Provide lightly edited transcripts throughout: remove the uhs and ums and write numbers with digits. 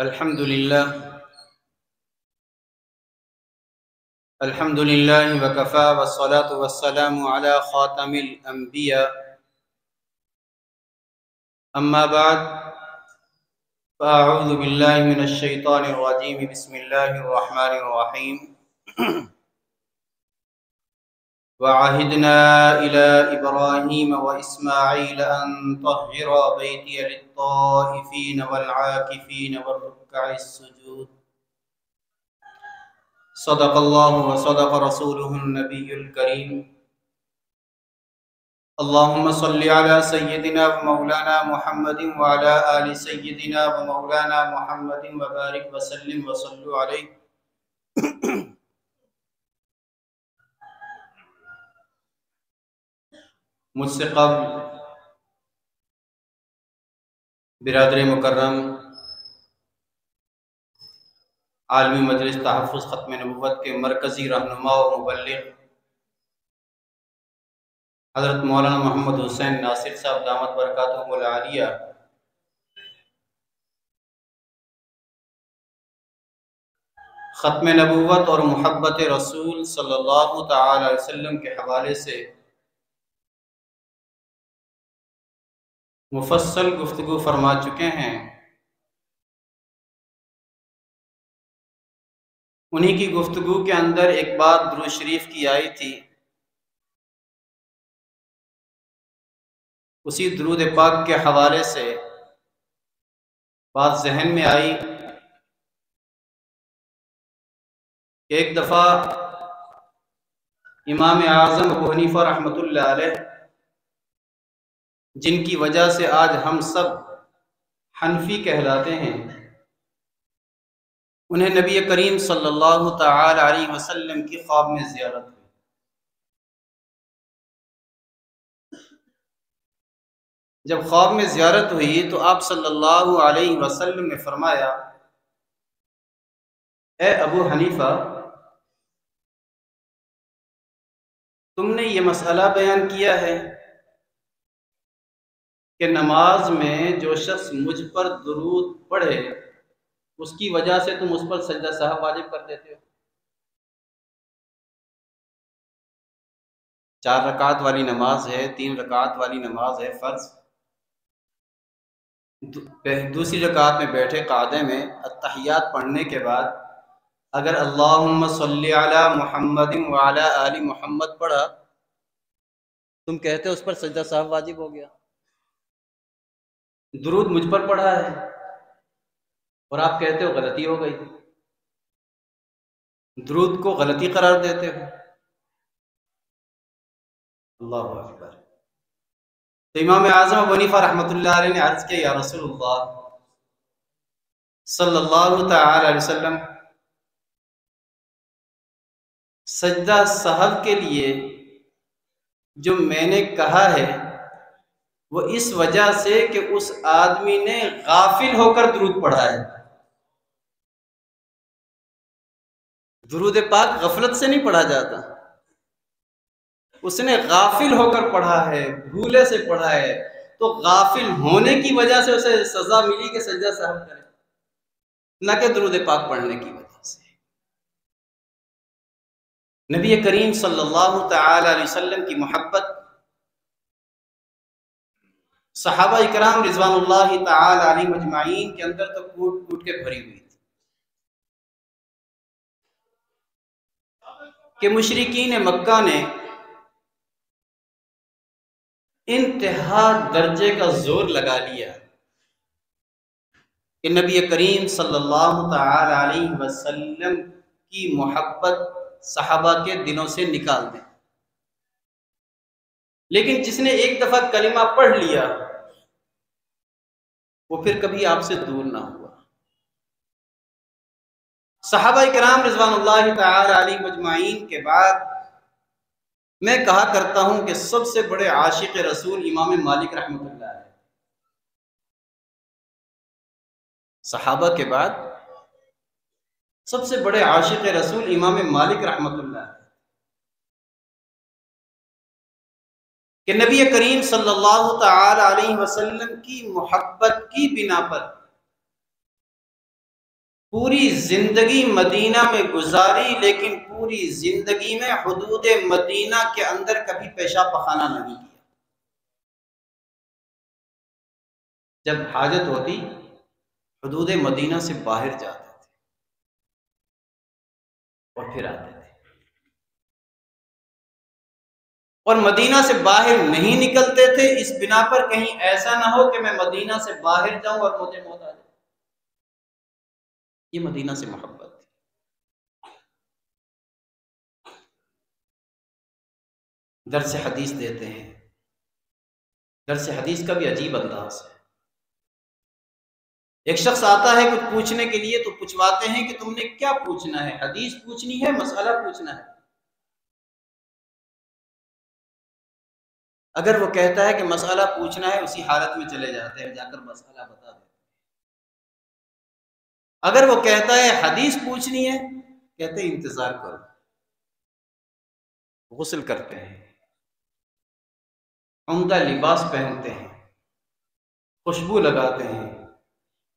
الحمد لله وكفى والصلاة والسلام على خاتم الأنبياء أما بعد فأعوذ بالله من الشيطان الرجيم بسم الله الرحمن الرحيم وعهدنا إلى إبراهيم وإسماعيل أن طهر بيتي للطائفين والعاكفين والركع السجود صدق الله وصدق رسوله النبي الكريم اللهم صل على سيدنا ومولانا محمد وعلى آل سيدنا ومولانا محمد وبارك وسلم وصلوا عليه مجھ سے قبل برادر مکرم عالمی مجلس تحفظ ختم نبوت کے مرکزی رہنما و مبلغ حضرت مولانا محمد حسین ناصر صاحب دامت برکاتہم العالیہ ختم نبوت اور محبت رسول صلی اللہ تعالی علیہ وسلم کے حوالے سے مفصل گفتگو فرما چکے ہیں۔ انہی کی گفتگو کے اندر ایک بات درود شریف کی آئی تھی، اسی درود پاک کے حوالے سے بات ذہن میں آئی کہ ایک دفعہ امام اعظم ابو حنیفہ رحمۃ اللہ علیہ، جن کی وجہ سے آج ہم سب حنفی کہلاتے ہیں، انہیں نبی کریم صلی اللہ تعالی علیہ وسلم کی خواب میں زیارت ہوئی۔ جب خواب میں زیارت ہوئی تو آپ صلی اللہ علیہ وسلم نے فرمایا، اے ابو حنیفہ، تم نے یہ مسئلہ بیان کیا ہے کہ نماز میں جو شخص مجھ پر درود پڑھے اس کی وجہ سے تم اس پر سجدہ سہو واجب کر دیتے ہو۔ 4 رکعت والی نماز ہے، 3 رکعت والی نماز ہے فرض، دوسری رکعت میں بیٹھے قعدے میں التحیات پڑھنے کے بعد اگر اللہم صلی علی محمد وعلی آل محمد پڑھا، تم کہتے ہو اس پر سجدہ سہو واجب ہو گیا۔ درود مجھ پر پڑھا ہے اور آپ کہتے ہو غلطی ہو گئی، درود کو غلطی قرار دیتے ہو۔ اللہ اکبر۔ تو امام اعظم ابو حنیفہ رحمۃ اللہ علیہ نے عرض کیا، یا رسول اللہ صلی اللہ تعالی علیہ وسلم، سجدہ سہو کے لیے جو میں نے کہا ہے وہ اس وجہ سے کہ اس آدمی نے غافل ہو کر درود پڑھا ہے۔ درود پاک غفلت سے نہیں پڑھا جاتا، اس نے غافل ہو کر پڑھا ہے، بھولے سے پڑھا ہے، تو غافل ہونے کی وجہ سے اسے سزا ملی کہ سجدہ سہو کرے، نہ کہ درود پاک پڑھنے کی وجہ سے۔ نبی کریم صلی اللہ تعالی علیہ وسلم کی محبت صحابہ اکرام رضوان اللہ تعالی علیہم اجمعین کے اندر تو کوٹ کوٹ کے بھری ہوئی تھی کہ مشرکین مکہ نے انتہا درجے کا زور لگا لیا کہ نبی کریم صلی اللہ تعالی علیہ وسلم کی محبت صحابہ کے دلوں سے نکال دیں، لیکن جس نے ایک دفعہ کلمہ پڑھ لیا وہ پھر کبھی آپ سے دور نہ ہوا۔ صحابہ کرام رضوان اللہ تعالی علیہم اجمعین کے بعد میں کہا کرتا ہوں کہ سب سے بڑے عاشق رسول امام مالک رحمۃ اللہ علیہ، صحابہ کے بعد سب سے بڑے عاشق رسول امام مالک رحمۃ اللہ علیہ، کہ نبی کریم صلی اللہ تعالی علیہ وسلم کی محبت کی بنا پر پوری زندگی مدینہ میں گزاری، لیکن پوری زندگی میں حدود مدینہ کے اندر کبھی پیشاب پخانہ نہیں کیا۔ جب حاجت ہوتی حدود مدینہ سے باہر جاتے تھے اور پھر آتے تھے، اور مدینہ سے باہر نہیں نکلتے تھے اس بنا پر کہیں ایسا نہ ہو کہ میں مدینہ سے باہر جاؤں اور مجھے موت آ جائے۔ یہ مدینہ سے محبت تھی۔ درس حدیث دیتے ہیں، درس حدیث کا بھی عجیب انداز ہے۔ ایک شخص آتا ہے کچھ پوچھنے کے لیے تو پوچھواتے ہیں کہ تم نے کیا پوچھنا ہے، حدیث پوچھنی ہے، مسئلہ پوچھنا ہے؟ اگر وہ کہتا ہے کہ مسئلہ پوچھنا ہے، اسی حالت میں چلے جاتے ہیں، جا کر مسئلہ بتا دیتے ہیں۔ اگر وہ کہتا ہے حدیث پوچھنی ہے، کہتے ہیں انتظار کرو، غسل کرتے ہیں، عمدہ لباس پہنتے ہیں، خوشبو لگاتے ہیں،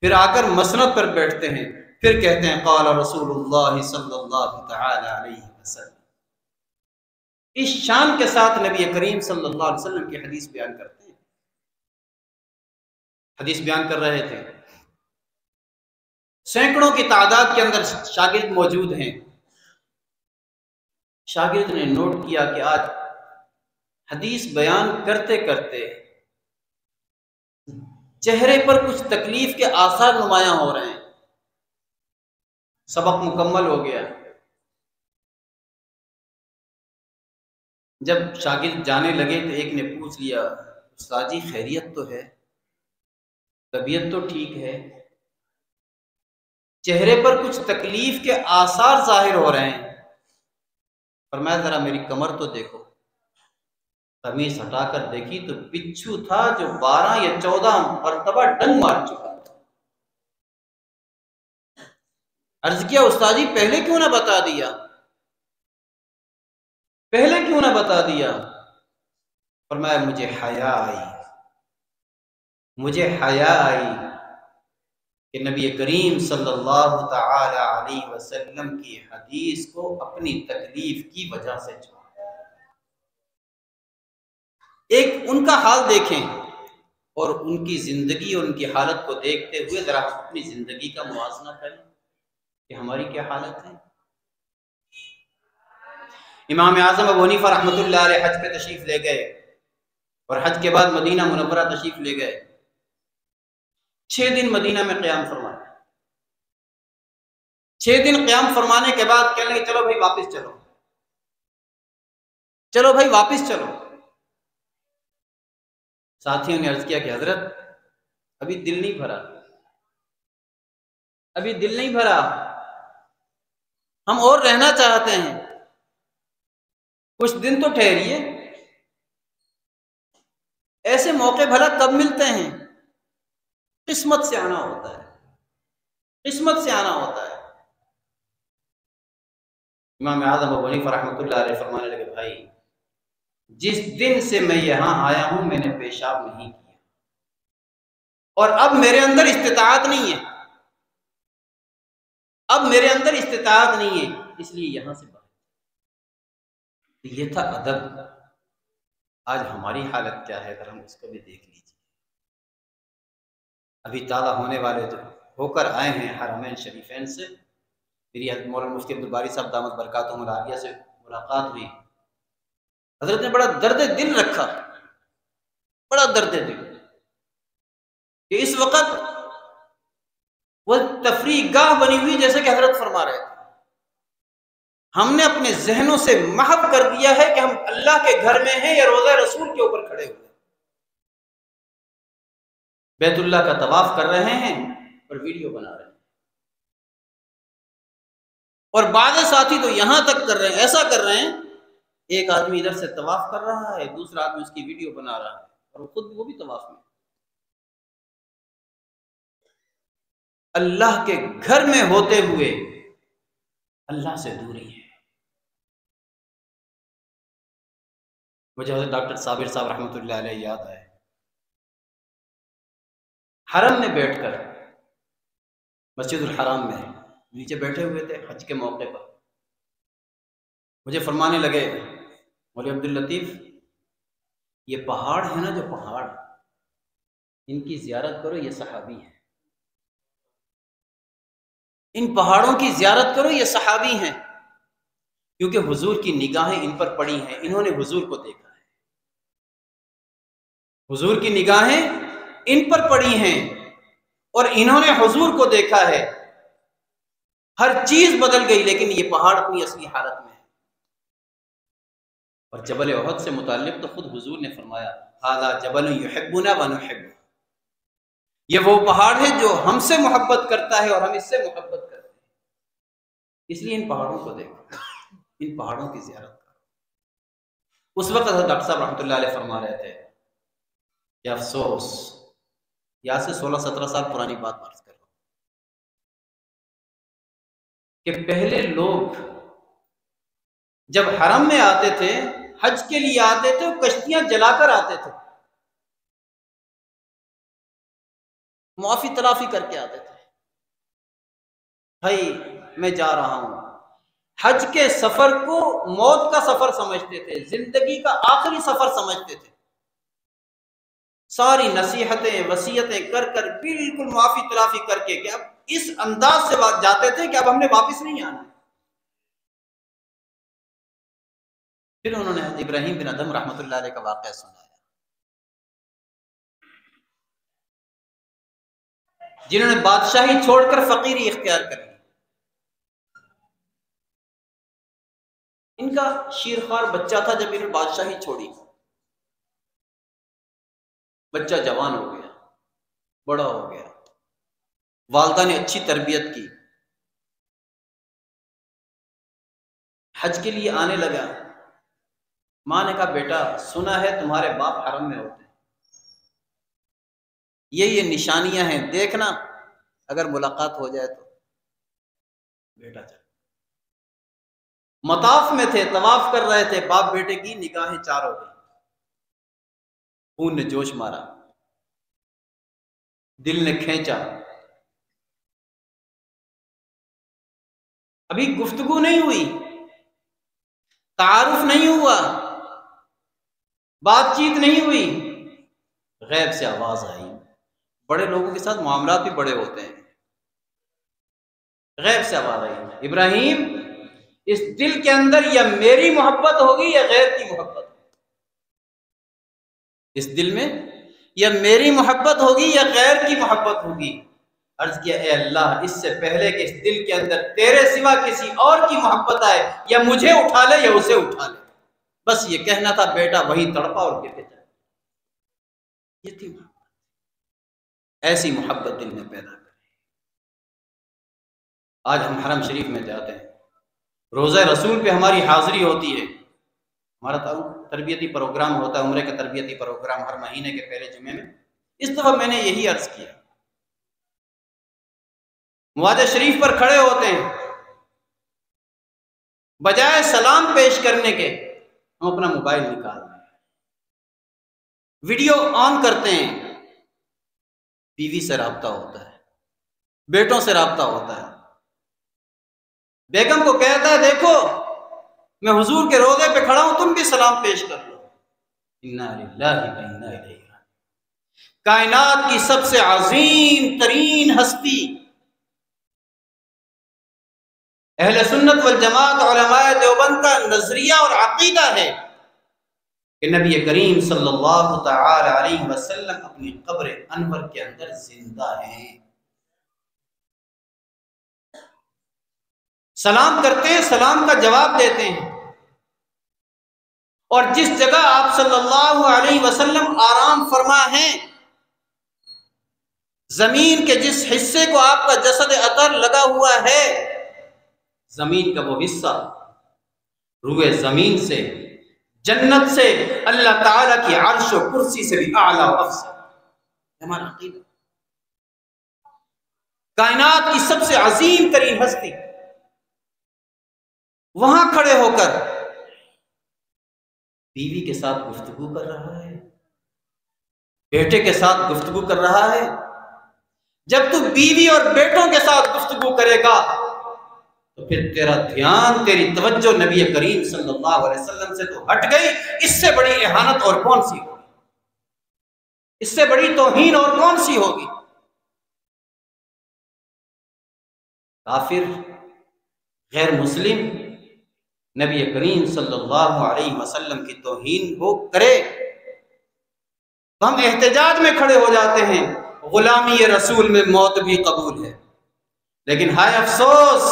پھر آ کر مسند پر بیٹھتے ہیں، پھر کہتے ہیں قال رسول اللہ صلی اللہ تعالی علیہ وسلم۔ اس شان کے ساتھ نبی کریم صلی اللہ علیہ وسلم کی حدیث بیان کرتے ہیں۔ حدیث بیان کر رہے تھے، سینکڑوں کی تعداد کے اندر شاگرد موجود ہیں۔ شاگرد نے نوٹ کیا کہ آج حدیث بیان کرتے کرتے چہرے پر کچھ تکلیف کے آثار نمایاں ہو رہے ہیں۔ سبق مکمل ہو گیا۔ جب شاگرد جانے لگے تو ایک نے پوچھ لیا، استاد جی خیریت تو ہے، طبیعت تو ٹھیک ہے، چہرے پر کچھ تکلیف کے آثار ظاہر ہو رہے ہیں۔ فرمایا ذرا میری کمر تو دیکھو۔ قمیص ہٹا کر دیکھی تو بچھو تھا جو 12 یا 14 مرتبہ ڈنگ مار چکا تھا۔ عرض کیا استاد جی پہلے کیوں نہ بتا دیا، پہلے کیوں نہ بتا دیا؟ فرمایا مجھے حیا آئی، مجھے حیا آئی کہ نبی کریم صلی اللہ تعالی علیہ وسلم کی حدیث کو اپنی تکلیف کی وجہ سے چھوڑا۔ ایک ان کا حال دیکھیں اور ان کی زندگی اور ان کی حالت کو دیکھتے ہوئے ذرا اپنی زندگی کا موازنہ کریں کہ ہماری کیا حالت ہے۔ امام اعظم ابو حنیفہ رحمۃ اللہ علیہ حج پہ تشریف لے گئے اور حج کے بعد مدینہ منورہ تشریف لے گئے۔ 6 دن مدینہ میں قیام فرمایا۔ 6 دن قیام فرمانے کے بعد کہنے لگے چلو بھائی واپس چلو، چلو بھائی واپس چلو۔ ساتھیوں نے عرض کیا کہ حضرت ابھی دل نہیں بھرا، ابھی دل نہیں بھرا، ہم اور رہنا چاہتے ہیں، کچھ دن تو ٹھہریے۔ ایسے موقع بھلا کب ملتے ہیں؟ قسمت سے آنا ہوتا ہے، قسمت سے آنا ہوتا ہے۔ امام اعظم ابو حنیفہ رحمۃ اللہ علیہ فرمانے لگے بھائی جس دن سے میں یہاں آیا ہوں میں نے پیشاب نہیں کیا، اور اب میرے اندر استطاعت نہیں ہے، اب میرے اندر استطاعت نہیں ہے، اس لیے یہاں سے باہر۔ یہ تھا ادب۔ آج ہماری حالت کیا ہے اگر ہم اس کو بھی دیکھ لیجیے۔ ابھی تازہ ہونے والے جو ہو کر آئے ہیں حرمین شریفین سے، میری مولانا مفتی عبدالباری صاحب دامت برکاتہم العالیہ سے ملاقات ہوئی۔ حضرت نے بڑا درد دل رکھا، بڑا درد دل کہ اس وقت وہ تفریح گاہ بنی ہوئی جیسے کہ حضرت فرما رہے تھے، ہم نے اپنے ذہنوں سے محو کر دیا ہے کہ ہم اللہ کے گھر میں ہیں یا روضہ رسول کے اوپر کھڑے ہوئے، بیت اللہ کا طواف کر رہے ہیں اور ویڈیو بنا رہے ہیں۔ اور بعض ساتھی تو یہاں تک کر رہے ہیں، ایسا کر رہے ہیں، ایک آدمی ادھر سے طواف کر رہا ہے، دوسرا آدمی اس کی ویڈیو بنا رہا ہے، اور وہ خود وہ بھی طواف میں۔ اللہ کے گھر میں ہوتے ہوئے اللہ سے دوری ہے۔ مجھے حضرت ڈاکٹر صابر صاحب رحمۃ اللہ علیہ یاد آئے، حرم میں بیٹھ کر، مسجد الحرام میں نیچے بیٹھے ہوئے تھے حج کے موقع پر، مجھے فرمانے لگے مولوی عبداللطیف یہ پہاڑ ہے نا، جو پہاڑ ان کی زیارت کرو، یہ صحابی ہیں، ان پہاڑوں کی زیارت کرو، یہ صحابی ہیں، کیونکہ حضور کی نگاہیں ان پر پڑی ہیں، انہوں نے حضور کو دیکھا ہے، حضور کی نگاہیں ان پر پڑی ہیں اور انہوں نے حضور کو دیکھا ہے۔ ہر چیز بدل گئی لیکن یہ پہاڑ اپنی اصلی حالت میں ہے۔ اور جبل احد سے متعلق تو خود حضور نے فرمایا ھذا جبل یحبنا ونحبہ، یہ وہ پہاڑ ہے جو ہم سے محبت کرتا ہے اور ہم اس سے محبت کرتے ہیں، اس لیے ان پہاڑوں کو دیکھو، ان پہاڑوں کی زیارت کرو۔ اس وقت حضرت ڈاکٹر صاحب رحمۃ اللہ علیہ فرما رہے تھے کہ افسوس، یہاں سے 16-17 سال پرانی بات عرض کر رہا ہوں کہ پہلے لوگ جب حرم میں آتے تھے، حج کے لیے آتے تھے، کشتیاں جلا کر آتے تھے، معافی تلافی کر کے آتے تھے، بھائی میں جا رہا ہوں۔ حج کے سفر کو موت کا سفر سمجھتے تھے، زندگی کا آخری سفر سمجھتے تھے، ساری نصیحتیں وصیتیں کر کر بالکل معافی تلافی کر کے کہ اب اس انداز سے جاتے تھے کہ اب ہم نے واپس نہیں آنا۔ پھر انہوں نے حضرت ابراہیم بن ادھم رحمۃ اللہ علیہ کا واقعہ سنایا، جنہوں نے بادشاہی چھوڑ کر فقیری اختیار کر لی۔ ان کا شیرخوار بچہ تھا جب انہوں نے بادشاہی چھوڑی، بچہ جوان ہو گیا، بڑا ہو گیا، والدہ نے اچھی تربیت کی، حج کے لیے آنے لگا۔ ماں نے کہا بیٹا سنا ہے تمہارے باپ حرم میں ہوتے ہیں، یہ نشانیاں ہیں، دیکھنا اگر ملاقات ہو جائے تو۔ بیٹا چل، مطاف میں تھے، طواف کر رہے تھے، باپ بیٹے کی نگاہیں چار ہو گئی، خون نے جوش مارا، دل نے کھینچا، ابھی گفتگو نہیں ہوئی، تعارف نہیں ہوا، بات چیت نہیں ہوئی، غیب سے آواز آئی۔ بڑے لوگوں کے ساتھ معاملات بھی بڑے ہوتے ہیں۔ غیب سے آواز آئی، ابراہیم اس دل کے اندر یا میری محبت ہوگی یا غیر کی محبت ہوگی، اس دل میں یا میری محبت ہوگی یا غیر کی محبت ہوگی۔ عرض کیا اے اللہ، اس سے پہلے کہ اس دل کے اندر تیرے سوا کسی اور کی محبت آئے، یا مجھے اٹھا لے یا اسے اٹھا لے، بس یہ کہنا تھا۔ بیٹا وہی تڑپا اور گر کے چلا۔ یہ تھی محبت، ایسی محبت دل میں پیدا کرے۔ آج ہم حرم شریف میں جاتے ہیں، روزہ رسول پہ ہماری حاضری ہوتی ہے، ہمارا تربیتی پروگرام ہوتا ہے، عمرے کا تربیتی پروگرام ہر مہینے کے پہلے جمعے میں۔ اس دفعہ میں نے یہی عرض کیا، مواجہ شریف پر کھڑے ہوتے ہیں، بجائے سلام پیش کرنے کے ہم اپنا موبائل نکالتے ہیں، ویڈیو آن کرتے ہیں، بیوی سے رابطہ ہوتا ہے، بیٹوں سے رابطہ ہوتا ہے، بیگم کو کہتا ہے دیکھو میں حضور کے روضے پہ کھڑا ہوں، تم بھی سلام پیش کر لو۔ انا للہ و انا الیہ راجعون۔ کائنات کی سب سے عظیم ترین ہستی، اہل سنت والجماعت علماء دیوبند کا نظریہ اور عقیدہ ہے کہ نبی کریم صلی اللہ تعالی علیہ وسلم اپنی قبر انور کے اندر زندہ ہیں۔ سلام کرتے ہیں، سلام کا جواب دیتے ہیں، اور جس جگہ آپ صلی اللہ علیہ وسلم آرام فرما ہیں، زمین کے جس حصے کو آپ کا جسد اطہر لگا ہوا ہے، زمین کا وہ حصہ روئے زمین سے، جنت سے، اللہ تعالیٰ کی عرش و کرسی سے بھی اعلیٰ و افضل۔ ہمارا عقیدہ، کائنات کی سب سے عظیم ترین ہستی وہاں کھڑے ہو کر بیوی کے ساتھ گفتگو کر رہا ہے، بیٹے کے ساتھ گفتگو کر رہا ہے۔ جب تو بیوی اور بیٹوں کے ساتھ گفتگو کرے گا تو پھر تیرا دھیان، تیری توجہ نبی کریم صلی اللہ علیہ وسلم سے تو ہٹ گئی. اس سے بڑی اہانت اور کون سی ہوگی؟ اس سے بڑی توہین اور کون سی ہوگی؟ کافر غیر مسلم نبی کریم صلی اللہ علیہ وسلم کی توہین ہو کرے تو ہم احتجاج میں کھڑے ہو جاتے ہیں، غلامی رسول میں موت بھی قبول ہے. لیکن ہائے افسوس،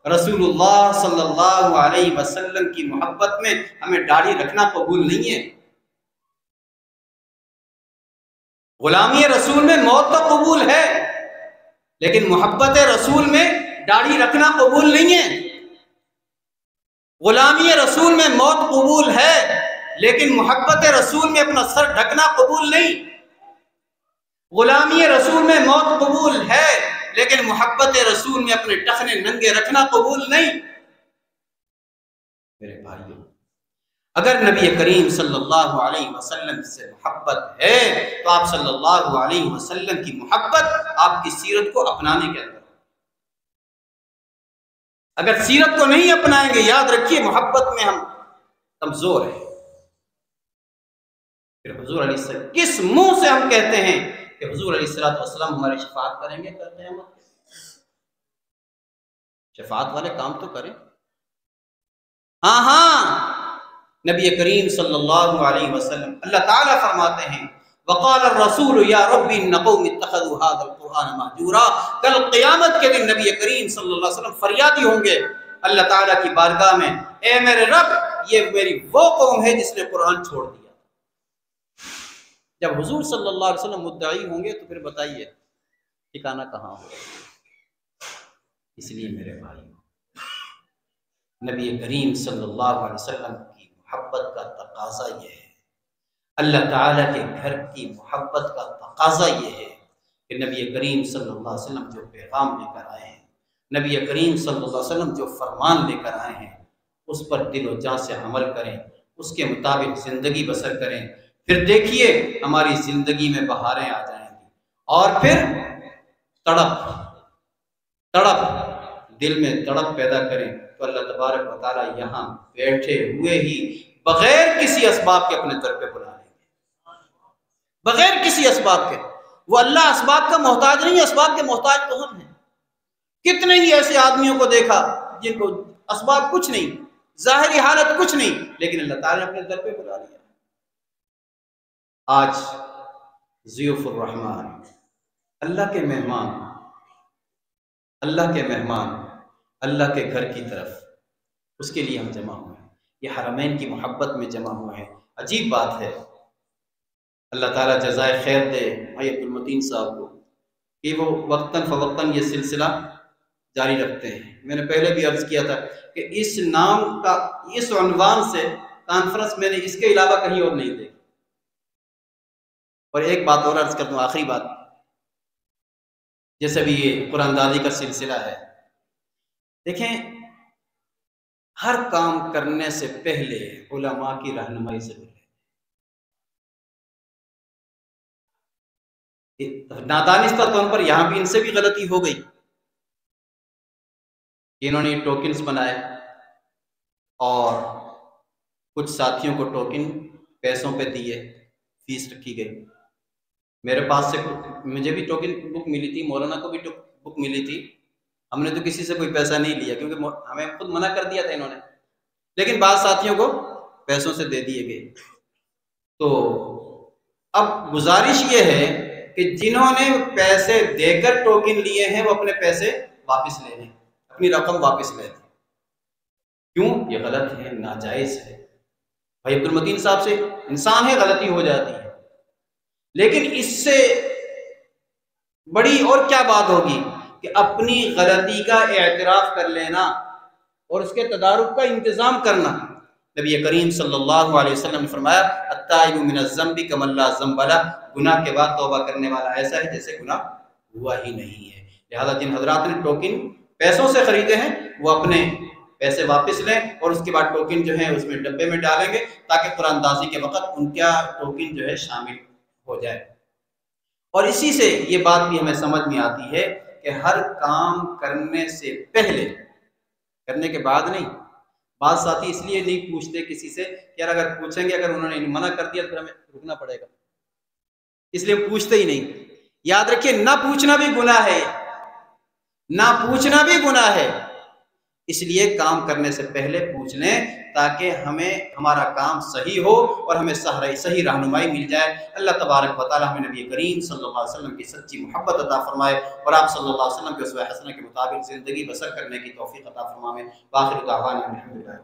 رسول اللہ صلی اللہ علیہ وسلم کی محبت میں ہمیں داڑھی رکھنا قبول نہیں ہے. غلامی رسول میں موت تو قبول ہے، لیکن محبت رسول میں داڑھی رکھنا قبول نہیں ہے. غلامی رسول میں موت قبول ہے، لیکن محبت رسول میں اپنا سر ڈھکنا قبول نہیں. غلامی رسول میں موت قبول ہے، لیکن محبت رسول میں اپنے ٹخنے ننگے رکھنا قبول نہیں. میرے بھائیو، اگر نبی کریم صلی اللہ علیہ وسلم سے محبت ہے تو آپ صلی اللہ علیہ وسلم کی محبت آپ کی سیرت کو اپنانے کے اندر. اگر سیرت کو نہیں اپنائیں گے، یاد رکھیے محبت میں ہم کمزور ہیں. پھر حضور علیہ السلام کس منہ سے ہم کہتے ہیں کہ حضور علیہ السلام ہماری شفاعت کریں گے؟ کرتے ہیں شفاعت والے کام تو کریں. ہاں نبی کریم صلی اللہ علیہ وسلم، اللہ تعالیٰ فرماتے ہیں وقال الرسول یا رب ان قوم اتخذوا هذا القرآن مہجورا. کل قیامت کے دن نبی کریم صلی اللہ علیہ وسلم فریادی ہوں گے اللہ تعالیٰ کی بارگاہ میں، اے میرے رب، یہ میری وہ قوم ہے جس نے قرآن چھوڑ دیا. جب حضور صلی اللہ علیہ وسلم مدعی ہوں گے تو پھر بتائیے ٹھکانہ کہاں ہوگا؟ اس لیے میرے بھائی، نبی کریم صلی اللہ علیہ وسلم کی محبت کا تقاضا یہ ہے، اللہ تعالیٰ کے گھر کی محبت کا تقاضا یہ ہے کہ نبی کریم صلی اللہ علیہ وسلم جو پیغام لے کر آئے ہیں، نبی کریم صلی اللہ علیہ وسلم جو فرمان لے کر آئے ہیں، اس پر دل و جان سے عمل کریں، اس کے مطابق زندگی بسر کریں. پھر دیکھیے ہماری زندگی میں بہاریں آ جائیں گی، اور پھر تڑپ دل میں تڑپ پیدا کریں تو اللہ تبارک و تعالیٰ یہاں بیٹھے ہوئے ہی بغیر کسی اسباب کے اپنے در پہ بلا لیں گے، بغیر کسی اسباب کے. وہ اللہ اسباب کا محتاج نہیں، اسباب کے محتاج تو ہم ہیں. کتنے ہی ایسے آدمیوں کو دیکھا جن کو اسباب کچھ نہیں، ظاہری حالت کچھ نہیں، لیکن اللہ تعالیٰ نے اپنے در پہ بلا لیا. آج ضیوف الرحمن، اللہ کے مہمان، اللہ کے مہمان اللہ کے گھر کی طرف، اس کے لیے ہم جمع ہوئے ہیں. یہ حرمین کی محبت میں جمع ہوئے ہیں. عجیب بات ہے، اللہ تعالیٰ جزائے خیر دے بھائی عبد المتین صاحب کو کہ وہ وقتاً فوقتاً یہ سلسلہ جاری رکھتے ہیں. میں نے پہلے بھی عرض کیا تھا کہ اس نام کا، اس عنوان سے کانفرنس میں نے اس کے علاوہ کہیں اور نہیں دیکھی. اور ایک بات اور عرض کر دوں، آخری بات، جیسے بھی یہ قرآن دازی کا سلسلہ ہے، دیکھیں ہر کام کرنے سے پہلے علماء کی رہنمائی سے ملے. نادانستہ طور پر یہاں بھی ان سے بھی غلطی ہو گئی. انہوں نے ٹوکنز بنائے اور کچھ ساتھیوں کو ٹوکن پیسوں پہ دیے، فیس رکھی گئی. میرے پاس سے مجھے بھی ٹوکن بک ملی تھی، مولانا کو بھی بک ملی تھی. ہم نے تو کسی سے کوئی پیسہ نہیں لیا کیونکہ ہمیں خود منع کر دیا تھا انہوں نے، لیکن بعض ساتھیوں کو پیسوں سے دے دیے گئے. تو اب گزارش یہ ہے کہ جنہوں نے پیسے دے کر ٹوکن لیے ہیں وہ اپنے پیسے واپس لے لیں، اپنی رقم واپس لے لیں. کیوں؟ یہ غلط ہے، ناجائز ہے. بھائی عبد المتین صاحب سے انسان ہے، غلطی ہو جاتی ہے، لیکن اس سے بڑی اور کیا بات ہوگی کہ اپنی غلطی کا اعتراف کر لینا اور اس کے تدارک کا انتظام کرنا. نبی کریم صلی اللہ علیہ وسلم نے فرمایا التائب من الذنب کمن لا ذنب لہ، گناہ کے بعد توبہ کرنے والا ایسا ہے جیسے گناہ ہوا ہی نہیں ہے. لہذا جن حضرات نے ٹوکن پیسوں سے خریدے ہیں وہ اپنے پیسے واپس لیں اور اس کے بعد ٹوکن جو ہے اس میں ڈبے میں ڈالیں گے تاکہ قرآن اندازی کے وقت ان کا ٹوکن جو ہے شامل ہو جائے. اور اسی سے یہ بات بھی ہمیں سمجھ میں آتی ہے کہ ہر کام کرنے سے پہلے کرنے کے بعد نہیں. بعض ساتھی اس لیے نہیں پوچھتے کسی سے کہ یار اگر پوچھیں گے، اگر انہوں نے منع کر دیا تو پھر ہمیں رکنا پڑے گا، اس لیے پوچھتے ہی نہیں. یاد رکھیے نہ پوچھنا بھی گناہ ہے، نہ پوچھنا بھی گناہ ہے. اس لیے کام کرنے سے پہلے پوچھ لیں تاکہ ہمارا کام صحیح ہو اور ہمیں صحیح رہنمائی مل جائے. اللہ تبارک و تعالی ہمیں نبی کریم صلی اللہ علیہ وسلم کی سچی محبت عطا فرمائے اور آپ صلی اللہ علیہ وسلم کے اسوہ حسنہ کے مطابق زندگی بسر کرنے کی توفیق عطا فرمائے. باخر دعوانا الحمدللہ.